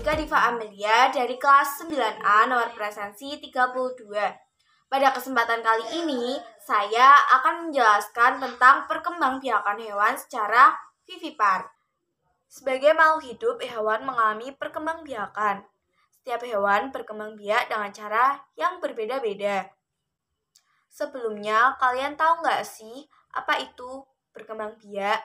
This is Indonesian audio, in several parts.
Ika Diva Amelia dari kelas 9A nomor presensi 32. Pada kesempatan kali ini, saya akan menjelaskan tentang perkembangbiakan hewan secara vivipar. Sebagai makhluk hidup, hewan mengalami perkembangbiakan. Setiap hewan berkembang biak dengan cara yang berbeda-beda. Sebelumnya, kalian tahu nggak sih apa itu berkembang biak?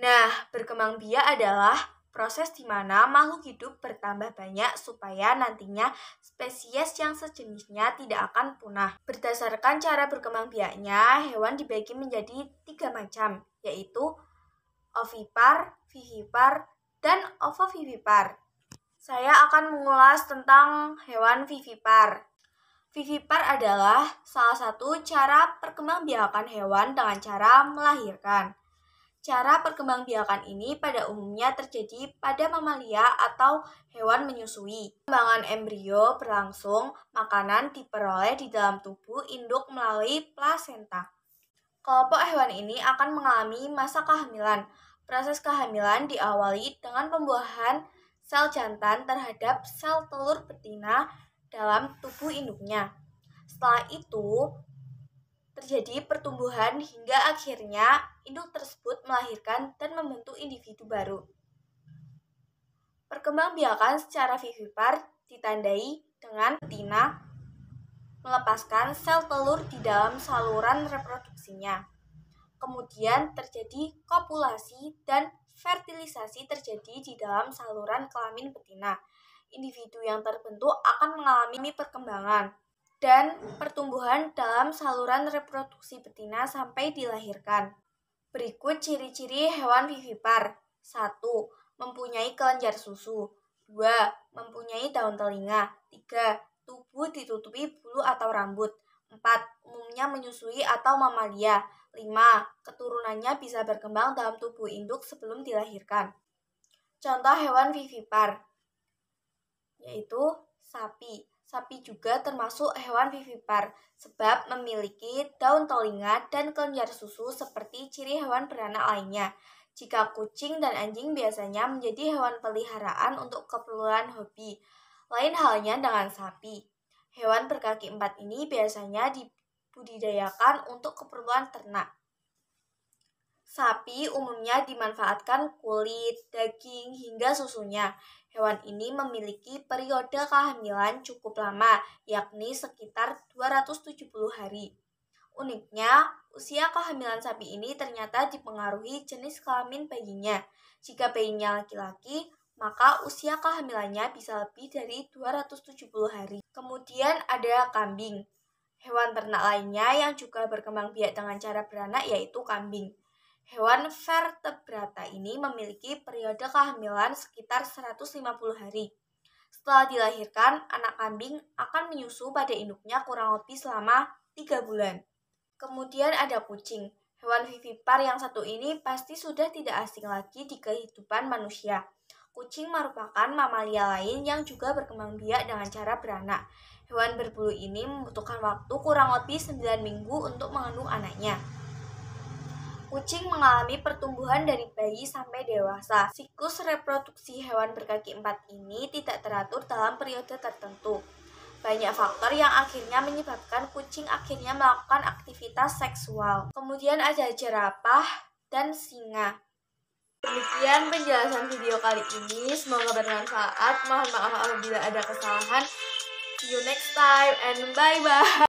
Nah, berkembang biak adalah proses di mana makhluk hidup bertambah banyak supaya nantinya spesies yang sejenisnya tidak akan punah. Berdasarkan cara berkembang biaknya, hewan dibagi menjadi 3 macam, yaitu ovipar, vivipar, dan ovovivipar. Saya akan mengulas tentang hewan vivipar. Vivipar adalah salah satu cara perkembangbiakan hewan dengan cara melahirkan. Cara perkembangbiakan ini pada umumnya terjadi pada mamalia atau hewan menyusui. Perkembangan embrio berlangsung, makanan diperoleh di dalam tubuh induk melalui plasenta. Kelompok hewan ini akan mengalami masa kehamilan. Proses kehamilan diawali dengan pembuahan sel jantan terhadap sel telur betina dalam tubuh induknya. Setelah itu, terjadi pertumbuhan hingga akhirnya induk tersebut melahirkan dan membentuk individu baru. Perkembangbiakan secara vivipar ditandai dengan betina melepaskan sel telur di dalam saluran reproduksinya. Kemudian terjadi kopulasi dan fertilisasi terjadi di dalam saluran kelamin betina. Individu yang terbentuk akan mengalami perkembangan dan pertumbuhan dalam saluran reproduksi betina sampai dilahirkan. Berikut ciri-ciri hewan vivipar. 1. Mempunyai kelenjar susu. 2. Mempunyai daun telinga. 3. Tubuh ditutupi bulu atau rambut. 4. Umumnya menyusui atau mamalia. 5. Keturunannya bisa berkembang dalam tubuh induk sebelum dilahirkan. Contoh hewan vivipar yaitu sapi. Sapi juga termasuk hewan vivipar sebab memiliki daun telinga dan kelenjar susu seperti ciri hewan beranak lainnya. Jika kucing dan anjing biasanya menjadi hewan peliharaan untuk keperluan hobi. Lain halnya dengan sapi. Hewan berkaki 4 ini biasanya dibudidayakan untuk keperluan ternak. Sapi umumnya dimanfaatkan kulit, daging, hingga susunya. Hewan ini memiliki periode kehamilan cukup lama, yakni sekitar 270 hari. Uniknya, usia kehamilan sapi ini ternyata dipengaruhi jenis kelamin bayinya. Jika bayinya laki-laki, maka usia kehamilannya bisa lebih dari 270 hari. Kemudian ada kambing. Hewan ternak lainnya yang juga berkembang biak dengan cara beranak yaitu kambing. Hewan vertebrata ini memiliki periode kehamilan sekitar 150 hari. Setelah dilahirkan, anak kambing akan menyusu pada induknya kurang lebih selama 3 bulan. Kemudian ada kucing. Hewan vivipar yang satu ini pasti sudah tidak asing lagi di kehidupan manusia. Kucing merupakan mamalia lain yang juga berkembang biak dengan cara beranak. Hewan berbulu ini membutuhkan waktu kurang lebih 9 minggu untuk mengandung anaknya. Kucing mengalami pertumbuhan dari bayi sampai dewasa. Siklus reproduksi hewan berkaki 4 ini tidak teratur dalam periode tertentu. Banyak faktor yang akhirnya menyebabkan kucing akhirnya melakukan aktivitas seksual. Kemudian ada jerapah dan singa. Demikian penjelasan video kali ini. Semoga bermanfaat. Mohon maaf apabila ada kesalahan. See you next time and bye-bye.